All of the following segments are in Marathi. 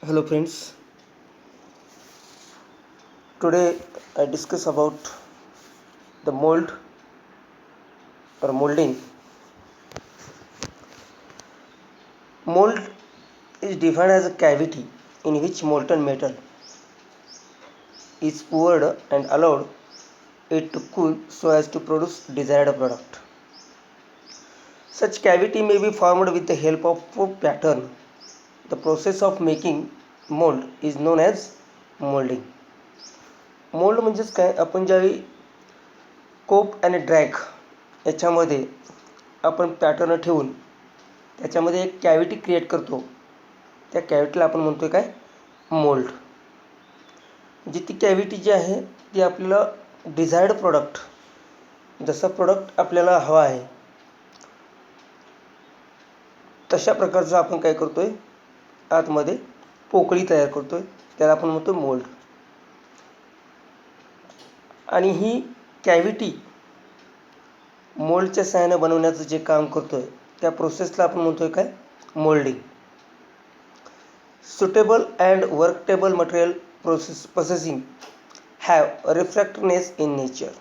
Hello friends, today I discuss about the mold or molding. Mold is defined as a cavity in which molten metal is poured and allowed it to cool so as to produce desired product. Such cavity may be formed with the help of a pattern. The process of making mold is known as molding. Mould म्हणजेच काय, आपण ज्यावेळी कोप आणि ड्रॅग याच्यामध्ये आपण पॅटर्न ठेवून त्याच्यामध्ये एक कॅव्हिटी क्रिएट करतो, त्या कॅव्हिटीला आपण म्हणतोय काय, मोल्ड. म्हणजे ती कॅव्हिटी जी आहे ती आपल्याला डिझायर्ड प्रोडक्ट, जसा प्रोडक्ट आपल्याला हवा आहे तशा प्रकारचं आपण काय करतोय, आतमध्ये पोकळी तयार करतोय, त्याला आपण म्हणतो मोल्ड. आणि ही कॅव्हिटी मोल्डच्या सहाय्याने बनवण्याचं जे काम करतोय त्या प्रोसेसला आपण म्हणतोय काय, moulding. Suitable and workable material processing have refractiveness in nature.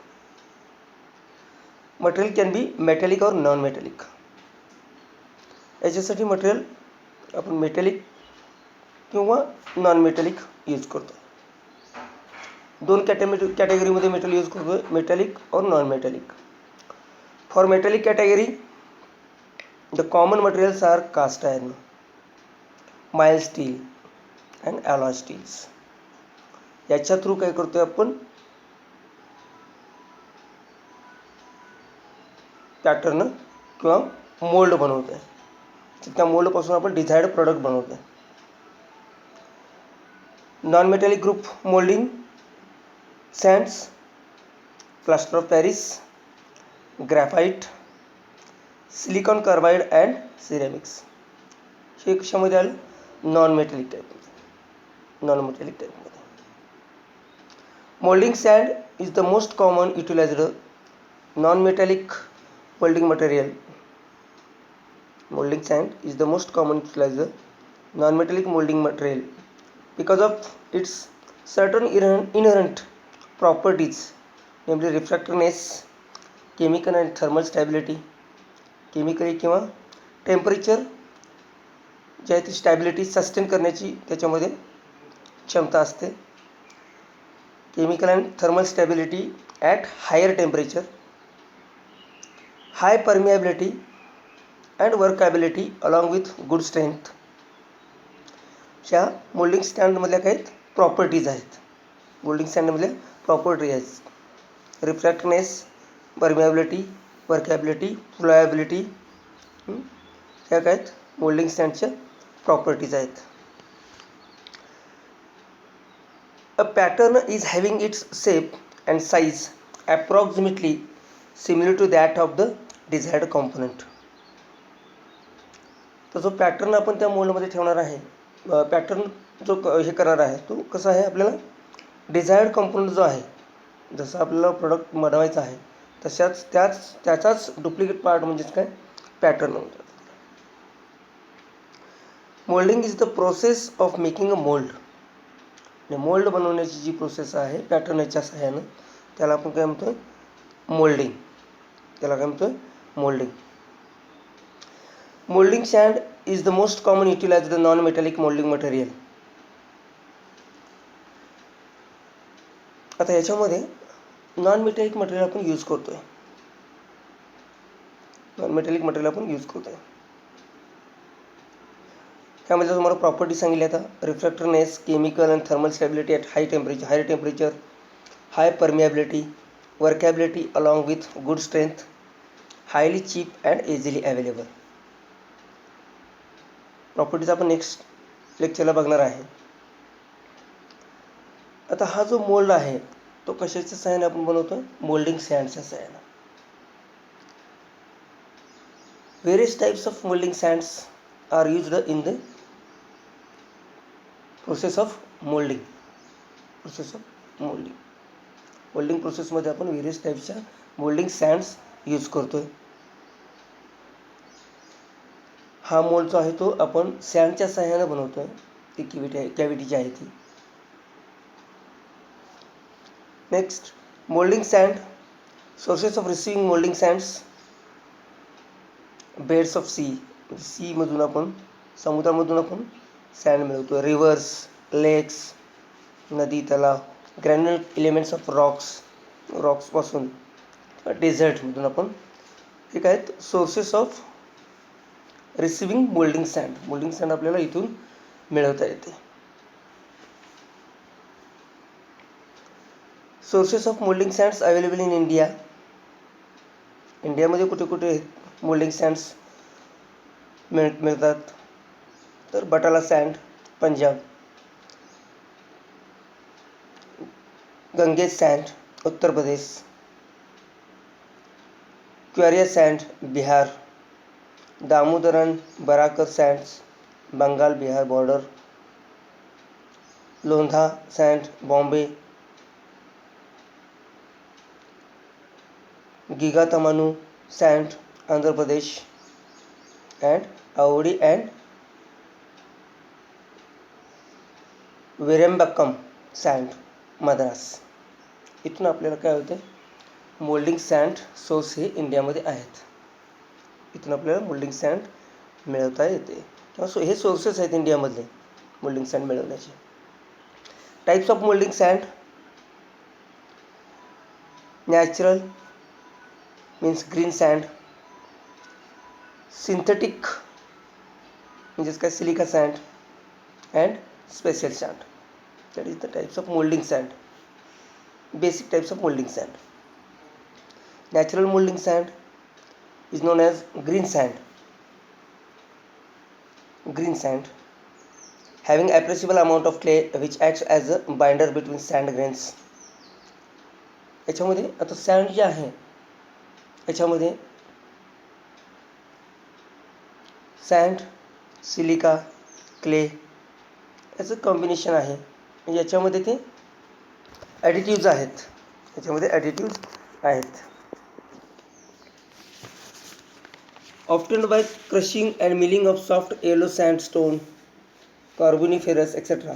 Material can be metallic और नॉन मेटॅलिक. याच्यासाठी मटेरियल आपण मेटॅलिक किंवा नॉन मेटॅलिक यूज करतो. दोन कॅटेगरीमध्ये मेटल यूज करतो, मेटॅलिक और non metallic. For metallic category the common materials are cast iron, mild steel and alloy steels. याच्या थ्रू काय करतोय आपण, पॅटर्न किंवा मोल्ड बनवतोय. त्या मोल्डपासून आपण डिझायर्ड प्रोडक्ट बनवतोय. Non metallic group moulding, sands, plaster of Paris, graphite, silicon carbide and ceramics. हे कशामध्ये आलं, नॉन मेटॅलिक टाईपमध्ये. Moulding sand is the most common utilized non metallic moulding material. Molding sand is the most common utilized non-metallic molding material because of its certain inherent properties, namely refractiveness, chemical and thermal stability. Chemically किंवा टेम्परेचर जे आहे ती स्टॅबिलिटी सस्टेन करण्याची त्याच्यामध्ये क्षमता असते. Chemical and thermal stability at higher temperature, high permeability and workability along with good strength. ह्या मोल्डिंग स्टँडमधल्या काही प्रॉपर्टीज आहेत. मोल्डिंग स्टँडमधल्या प्रॉपर्टी आहेत, रिफ्रॅक्टनेस, परमिएबिलिटी, वर्कॅबिलिटी, फ्लोएबिलिटी. ह्या काय मोल्डिंग स्टँडच्या प्रॉपर्टीज आहेत. A pattern is having its shape and size approximately similar to that of the desired component. तर जो पॅटर्न आपण त्या मोल्डमध्ये ठेवणार आहे, पॅटर्न जो हे करणार आहे तो कसा आहे, आपल्याला डिझायर्ड कंपोनंट जो आहे, जसं आपल्याला प्रोडक्ट बनवायचा आहे त्याचाच डुप्लिकेट पार्ट म्हणजेच काय, पॅटर्न म्हणतात. Moulding is the process of making a mould. Mould बनवण्याची जी प्रोसेस आहे पॅटर्नच्या सहाय्यानं, त्याला आपण काय म्हणतोय, moulding. Molding sand is the most common utilized non-metallic molding material. आता याच्यामध्ये नॉन मेटॅलिक मटेरियल आपण यूज करतोय. त्यामध्ये तुम्हाला प्रॉपर्टी सांगितली आता, refractiveness, chemical and thermal stability at higher temperature, high permeability, workability along with good strength, highly cheap and easily available. Properties आपण नेक्स्ट लेक्चरला बघणार आहे. आता हा जो मोल्ड आहे तो कशाच्या सहाय्याने आपण बनवतो, मोल्डिंग सँडच्या सहाय्याने. Various types of moulding sands are used in the process of moulding. Moulding प्रोसेसमध्ये आपण व्हेरियस टाइप्सच्या मोल्डिंग सँड्स यूज करतोय. हा मोल्ड जो आहे तो आपण सँडच्या सहाय्याने बनवतोय. ती कॅव्हिटी जी आहे ती. Next, moulding sand. Sources of receiving moulding sands. Beds of sea मधून आपण, समुद्रामधून आपण सँड मिळवतो. रिव्हर्स, लेक्स, नदी, तलाव. ग्रॅन्युलर एलिमेंट्स ऑफ रॉक्सपासून, डेझर्टमधून आपण, हे काय आहेत sources of receiving moulding sand. Moulding sand आपल्याला इथून मिळवता येते. Sources of moulding sands available in India. इंडियामध्ये कुठे कुठे मोल्डिंग सँड्स मिळतात? तर बटाला सँड, पंजाब. गंगेज सँड, उत्तर प्रदेश. क्वेरिया sand, Bihar. Damodaran Barakar sands, Bengal Bihar border. Londha sand, Bombay. गिगातमानू sand, Andhra Pradesh. And Avadi and Verembakkam sand, Madras. इथून आपल्याला काय होते, मोल्डिंग सँड सोर्स हे इंडियामध्ये आहेत. इथून आपल्याला मोल्डिंग सँड मिळवता येते. किंवा हे सोर्सेस आहेत इंडियामधले मोल्डिंग सँड मिळवण्याचे. Types of moulding sand. Natural means green sand. Synthetic म्हणजेच काय, silica sand. And special sand. That is the types of moulding sand. Basic types of moulding sand. Natural moulding sand is known as green sand. Green sand having appreciable amount of clay which acts as a binder between sand grains. याच्यामध्ये आता सँड जे आहे याच्यामध्ये सँड, सिलिका, क्ले याचं कॉम्बिनेशन आहे. म्हणजे याच्यामध्ये ते ॲडिटिव्ज आहेत. Obtained by crushing and milling of soft yellow sandstone, carboniferous, etc.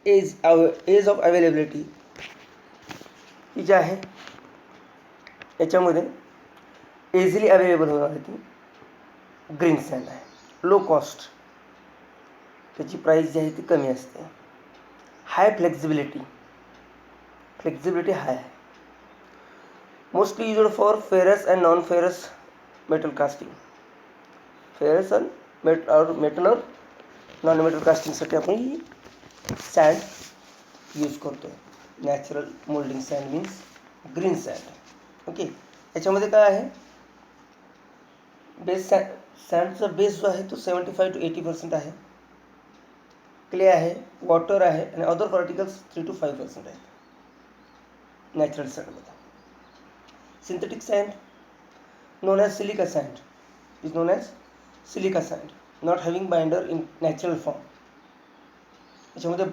Age of availability ही जी आहे याच्यामध्ये इझिली अवेलेबल होणार ती ग्रीन सँड आहे. लो कॉस्ट, त्याची प्राईस जी आहे ती कमी असते. हाय फ्लेक्झिबिलिटी हाय आहे. Mostly used for ferrous and non ferrous metal casting. Ferrous and metal और नॉन मेटल कास्टिंगसाठी आपण ही सँड यूज करतो. Natural moulding sand means green sand. Okay. याच्यामध्ये काय आहे, बेस सँडचा बेस जो आहे तो 75 to 80% आहे. क्ले आहे, वॉटर आहे आणि अदर पार्टिकल्स 3 to 5% आहेत natural सँडमध्ये. Synthetic sand known as silica sand is known as silica sand, not having binder in natural form. याच्यामध्ये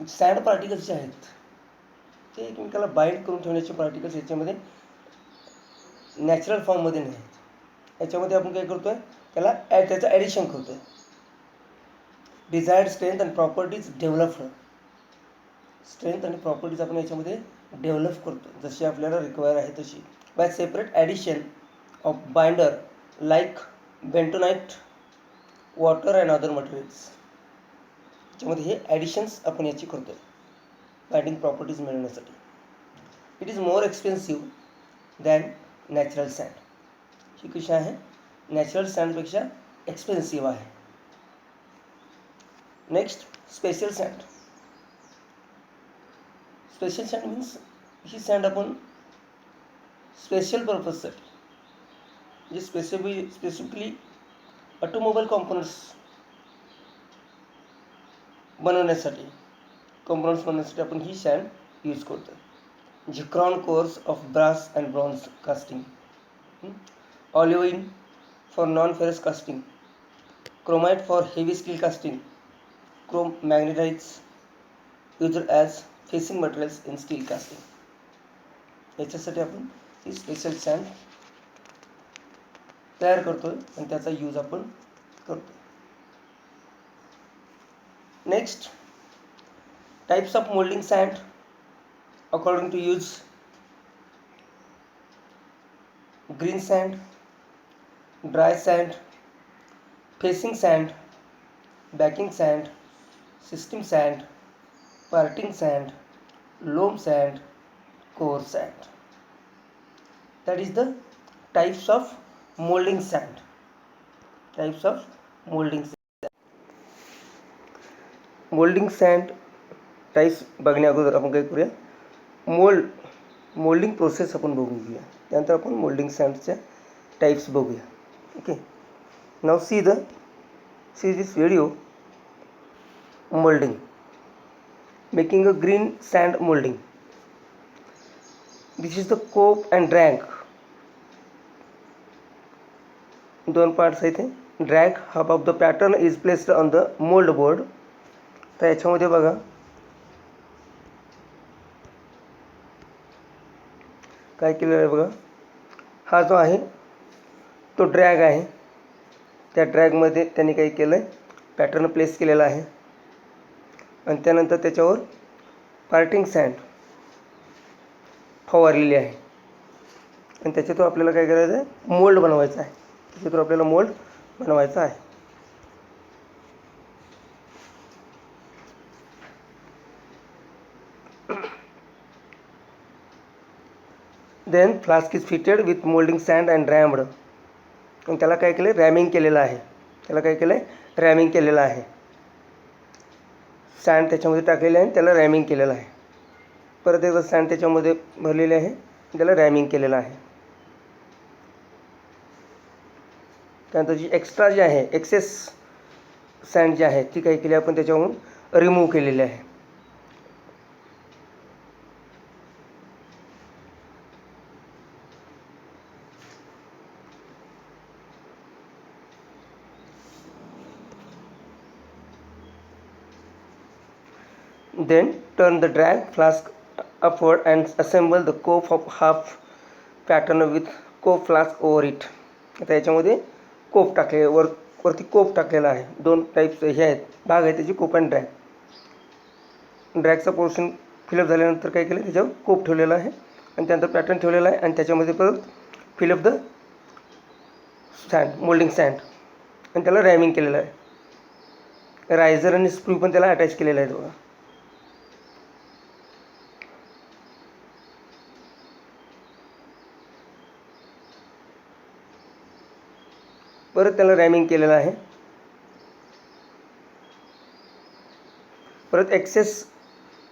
सँड पार्टिकल्स जे आहेत ते एकमेकाला बाइंड करून ठेवण्याचे पार्टिकल्स याच्यामध्ये नॅचरल फॉर्ममध्ये नाही आहेत. याच्यामध्ये आपण काय करतोय, त्याचं ॲडिशन करतोय. Desired strength and properties developed. Strength आणि प्रॉपर्टीज आपण याच्यामध्ये डेव्हलप करतो जशी आपल्याला रिक्वायर आहे तशी. By separate addition of binder like bentonite, water and other materials. याच्यामध्ये हे ॲडिशन्स आपण याची करतो बाइंडिंग प्रॉपर्टीज मिळवण्यासाठी. It is more expensive than natural sand. ही कशी आहे, नॅचरल सँडपेक्षा एक्सपेन्सिव्ह आहे. Next, special sand. Special sand means ही सँड आपण स्पेशल पर्पजसाठी म्हणजे स्पेसिफिकली ऑटोमोबाईल कॉम्पोनंट्स बनवण्यासाठी आपण ही सँड यूज करतो. Zircon course of brass and bronze casting. Olivine for non ferrous casting. Chromite for heavy steel casting. Chrome magnetites used as facing materials in steel casting. याच्यासाठी आपण ही स्पेशल सँड तयार करतो आहे आणि त्याचा यूज आपण करतो. Next, types of moulding sand according to use. Green sand, dry sand, facing sand, backing sand, system sand, parting sand, loam sand, core sand. That is the types of molding sand. Types of molding sand. Moulding sand types बघण्या अगोदर आपण काय करूया, मोल्डिंग प्रोसेस आपण बघून घेऊया. त्यानंतर आपण मोल्डिंग सँडच्या टाईप्स बघूया. Okay, now see this video. Moulding, making a green sand moulding. This is the cope and drag. दोन पार्ट्स आहेत. Drag, half of the pattern is placed on the mould board. तर याच्यामध्ये बघा काय केलेलं आहे बघा. हा जो आहे तो ड्रॅग आहे. त्या ड्रॅगमध्ये त्यांनी काही केलं आहे, पॅटर्न प्लेस केलेला आहे आणि त्यानंतर त्याच्यावर पार्टिंग सँड फवारलेली आहे आणि त्याच्यातून आपल्याला काय करायचं आहे, मोल्ड बनवायचा आहे. त्याच्यातून आपल्याला मोल्ड बनवायचा आहे. Then flask is fitted with moulding sand and rammed. आणि त्याला काय केलं, रॅमिंग केलेलं आहे. रॅमिंग केलेलं आहे. सँड त्याच्यामध्ये टाकलेले आहे, त्याला रॅमिंग केलेलं आहे. परत एकदा सँड त्याच्यामध्ये भरलेले आहे, त्याला रॅमिंग केलेलं आहे. त्यानंतर जी एक्स्ट्रा जी आहे, एक्सेस सँड जी आहे ती काय केली आपण त्याच्यावरून रिमूव्ह केलेली आहे. Then turn the drag flask upward and assemble the cope of half pattern with cope flask over it. आता याच्यामध्ये कोप टाकले, वरती कोप टाकलेला आहे. दोन टाईप्स हे आहेत, भाग आहे त्याची, कोप अँड ड्रॅग. ड्रॅगचा पोर्शन फिलअप झाल्यानंतर काय केलं, त्याच्यावर कोप ठेवलेला आहे आणि त्यानंतर पॅटर्न ठेवलेला आहे आणि त्याच्यामध्ये परत fill up the sand, moulding sand आणि त्याला रॅमिंग केलेलं आहे. रायझर आणि स्क्रू पण त्याला अटॅच केलेला आहे बघा. परत त्याला रॅमिंग केलेलं आहे. परत एक्सेस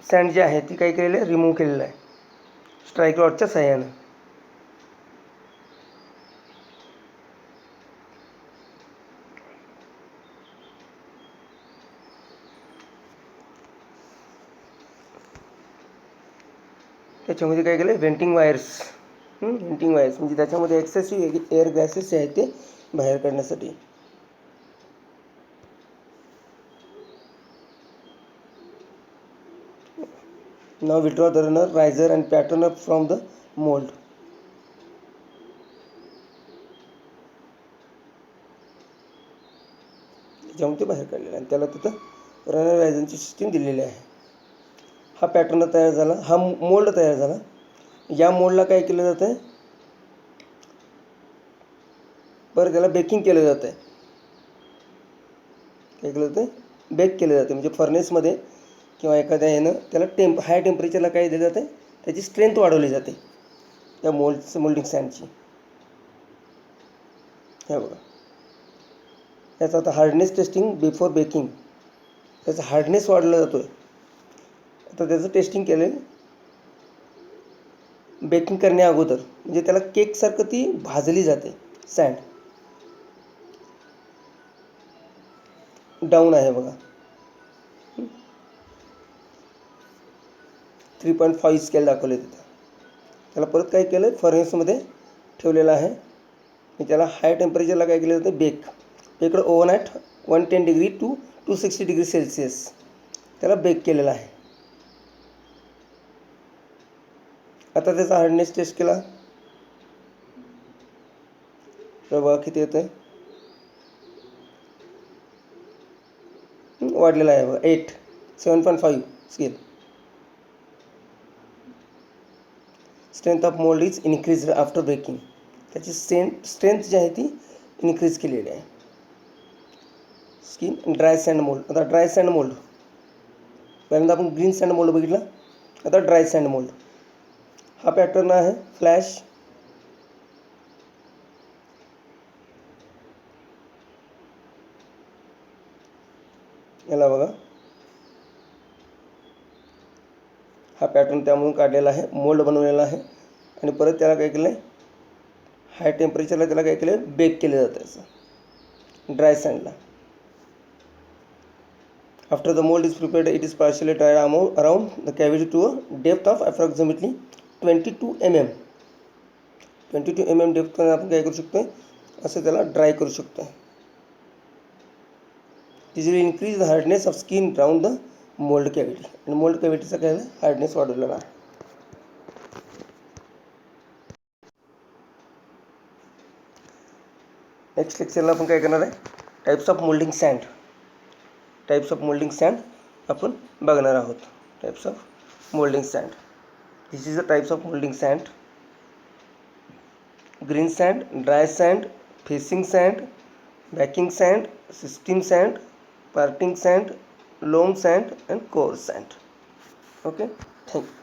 सँड जी आहे ती काय केलेलं आहे, रिमूव्ह केलेलं आहे स्ट्राईक रॉडच्या साह्यानं. त्याच्यामध्ये काय केलं, व्हेंटिंग वायर्स म्हणजे त्याच्यामध्ये एक्सेसिव्ह एअर गॅसेस जे आहेत ते बाहेर काढण्यासाठी. Now withdraw the runner, riser and pattern up from the mould. त्याच्यामध्ये बाहेर काढलेलं आणि त्याला तिथं रनर रायझरची सिस्टीम दिलेली आहे. हा पॅटर्न तयार झाला, हा मोल्ड तयार झाला. या मोल्डला काय केलं जातं आहे, बरं त्याला बेकिंग केलं जातं आहे. काय केलं जातं, बेक केलं जातं. म्हणजे फर्नेसमध्ये किंवा एखाद्या ह्यानं त्याला हाय टेम्परेचरला काय दिलं जातं, त्याची स्ट्रेंथ वाढवली जाते त्या मोल्डिंग सँडची. हे बघा, याचा आता हार्डनेस टेस्टिंग बिफोर बेकिंग. त्याचा हार्डनेस वाढला जातो आहे. आता त्याचं टेस्टिंग केलं बेकिंग करण्या अगोदर. म्हणजे त्याला केकसारखं ती भाजली जाते. सँड डाऊन आहे बघा, 3.5 स्केल दाखवले तिथं. त्याला परत काय केलं, फर्नेसमध्ये ठेवलेलं आहे. त्याला हाय टेम्परेचरला काय केलं जातं, baked oven at 110 degree to 260 degree Celsius त्याला बेक केलेलं आहे. आता त्याचा हार्डनेस टेस्ट केला, तर बघा किती येतं आहे, वाढलेलं आहे बघा 8 7.5 scale. Strength of mould is increase after breaking. त्याची स्ट्रेंथ जी आहे ती इन्क्रीज केलेली आहे. Skin dry sand mould. आता ड्राय सँड मोल्ड, पहिल्यांदा आपण ग्रीन सँड मोल्ड बघितला, आता ड्राय सँड मोल्ड. हा पॅटर्न आहे फ्लॅश, याला बघा, हा पॅटर्न त्यामधून काढलेला आहे, मोल्ड बनवलेला आहे आणि परत त्याला काय केलं आहे, हाय टेम्परेचरला त्याला काय केलं आहे, बेक केलं जातं असं ड्राय सँडला. After the mould is prepared it is partially dried around the cavity to a depth of approximately 22 mm. 22 mm डेप्थमध्ये आपण काय करू शकतो, असं त्याला ड्राय करू शकतो. This will increase the hardness of skin round the mould cavity. आणि मोल्ड कॅव्हिटीचा काय हार्डनेस वाढवलेला आहे. नेक्स्ट लेक्चरला आपण काय करणार आहे, types of moulding sand. Types of moulding sand आपण बघणार आहोत. Types of moulding sand. This is the types of moulding sand. Green sand, dry sand, facing sand, backing sand, system sand, parting sand, loam sand and core sand. Okay, thank you.